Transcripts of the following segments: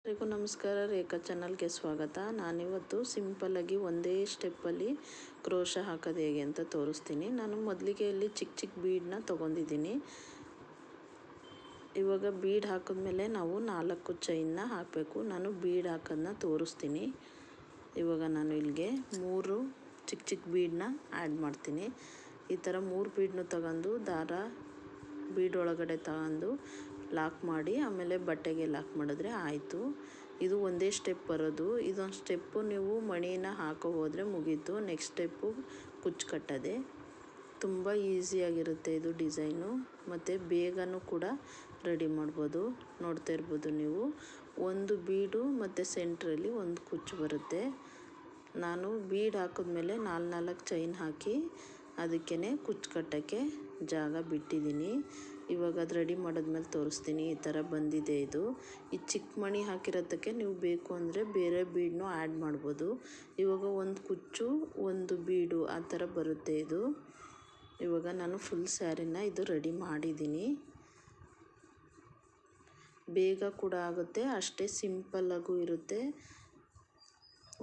ಎಲ್ಲರಿಗೂ ನಮಸ್ಕಾರ. ರೇಖಾ ಚಾನಲ್ಗೆ ಸ್ವಾಗತ. ನಾನಿವತ್ತು ಸಿಂಪಲ್ಲಾಗಿ ಒಂದೇ ಸ್ಟೆಪ್ಪಲ್ಲಿ ಕ್ರೋಶ ಹಾಕೋದು ಹೇಗೆ ಅಂತ ತೋರಿಸ್ತೀನಿ. ನಾನು ಮೊದಲಿಗೆ ಇಲ್ಲಿ ಚಿಕ್ಕ ಚಿಕ್ಕ ಬೀಡನ್ನ ತೊಗೊಂಡಿದ್ದೀನಿ. ಇವಾಗ ಬೀಡ್ ಹಾಕಿದ್ಮೇಲೆ ನಾವು 4 ಚೈನ್ನ ಹಾಕಬೇಕು. ನಾನು ಬೀಡ್ ಹಾಕೋದನ್ನ ತೋರಿಸ್ತೀನಿ. ಇವಾಗ ನಾನು ಇಲ್ಲಿಗೆ 3 ಚಿಕ್ಕ ಚಿಕ್ಕ ಬೀಡನ್ನ ಆ್ಯಡ್ ಮಾಡ್ತೀನಿ. ಈ ಥರ 3 ಬೀಡನ್ನು ತಗೊಂಡು ದಾರ ಬೀಡ್ ಒಳಗಡೆ ತಗೊಂಡು ಲಾಕ್ ಮಾಡಿ ಆಮೇಲೆ ಬಟ್ಟೆಗೆ ಲಾಕ್ ಮಾಡಿದ್ರೆ ಆಯಿತು. ಇದು ಒಂದೇ ಸ್ಟೆಪ್ ಬರೋದು. ಇದೊಂದು ಸ್ಟೆಪ್ಪು ನೀವು ಮಣಿನ ಹಾಕೋ ಹೋದರೆ ಮುಗೀತು. ನೆಕ್ಸ್ಟ್ ಸ್ಟೆಪ್ಪು ಕುಚ್ಚು ಕಟ್ಟೋದೆ. ತುಂಬ ಈಸಿಯಾಗಿರುತ್ತೆ ಇದು ಡಿಸೈನು, ಮತ್ತು ಬೇಗನೂ ಕೂಡ ರೆಡಿ ಮಾಡ್ಬೋದು. ನೋಡ್ತಾ ಇರ್ಬೋದು ನೀವು, ಒಂದು ಬೀಡು ಮತ್ತು ಸೆಂಟ್ರಲ್ಲಿ ಒಂದು ಕುಚ್ಚು ಬರುತ್ತೆ. ನಾನು ಬೀಡ್ ಹಾಕಿದ್ಮೇಲೆ 4 ಚೈನ್ ಹಾಕಿ ಅದಕ್ಕೇ ಕುಚ್ಚು ಕಟ್ಟೋಕ್ಕೆ ಜಾಗ ಬಿಟ್ಟಿದ್ದೀನಿ. ಇವಾಗ ಅದು ರೆಡಿ ಮಾಡಿದ್ಮೇಲೆ ತೋರಿಸ್ತೀನಿ. ಈ ಥರ ಬಂದಿದೆ ಇದು. ಈ ಚಿಕ್ಕ ಮಣಿ ಹಾಕಿರೋದಕ್ಕೆ ನೀವು ಬೇಕು ಅಂದರೆ ಬೇರೆ ಬೀಡನ್ನೂ ಆ್ಯಡ್ ಮಾಡ್ಬೋದು. ಇವಾಗ ಒಂದು ಕುಚ್ಚು ಒಂದು ಬೀಡು ಆ ಥರ ಬರುತ್ತೆ ಇದು. ಇವಾಗ ನಾನು ಫುಲ್ ಸ್ಯಾರಿನ ಇದು ರೆಡಿ ಮಾಡಿದ್ದೀನಿ. ಬೇಗ ಕೂಡ ಆಗುತ್ತೆ, ಅಷ್ಟೇ ಸಿಂಪಲ್ಲಾಗೂ ಇರುತ್ತೆ.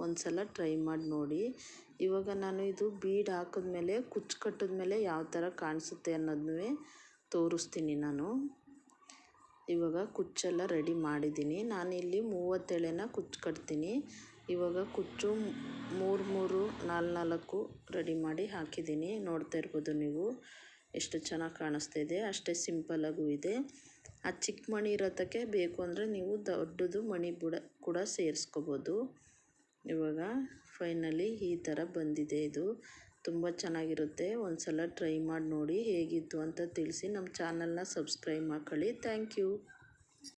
ಒಂದು ಸಲ ಟ್ರೈ ಮಾಡಿ ನೋಡಿ. ಇವಾಗ ನಾನು ಇದು ಬೀಡ್ ಹಾಕಿದ್ಮೇಲೆ ಕುಚ್ಚು ಕಟ್ಟಿದ್ಮೇಲೆ ಯಾವ ಥರ ಕಾಣಿಸುತ್ತೆ ಅನ್ನೋದನ್ನೂ ತೋರಿಸ್ತೀನಿ ನಾನು. ಇವಾಗ ಕುಚ್ಚೆಲ್ಲ ರೆಡಿ ಮಾಡಿದ್ದೀನಿ. ನಾನಿಲ್ಲಿ 30 ಎಳೆನ ಕುಚ್ಚು ಕಟ್ತೀನಿ. ಇವಾಗ ಕುಚ್ಚು 3 4 ರೆಡಿ ಮಾಡಿ ಹಾಕಿದ್ದೀನಿ. ನೋಡ್ತಾ ಇರ್ಬೋದು ನೀವು ಎಷ್ಟು ಚೆನ್ನಾಗಿ ಕಾಣಿಸ್ತಾ ಇದೆ. ಅಷ್ಟೇ ಸಿಂಪಲ್ಲಾಗೂ ಇದೆ. ಆ ಚಿಕ್ಕ ಮಣಿ ಇರೋದಕ್ಕೆ ಬೇಕು ಅಂದರೆ ನೀವು ದೊಡ್ಡದು ಮಣಿ ಕೂಡ ಸೇರಿಸ್ಕೋಬೋದು. ಇವಾಗ ಫೈನಲಿ ಈ ಥರ ಬಂದಿದೆ ಇದು. ತುಂಬ ಚೆನ್ನಾಗಿರುತ್ತೆ. ಒಂದು ಸಲ ಟ್ರೈ ಮಾಡಿ ನೋಡಿ, ಹೇಗಿತ್ತು ಅಂತ ತಿಳಿಸಿ. ನಮ್ಮ ಚಾನಲ್ನ ಸಬ್ಸ್ಕ್ರೈಬ್ ಮಾಡ್ಕೊಳ್ಳಿ. Thank you.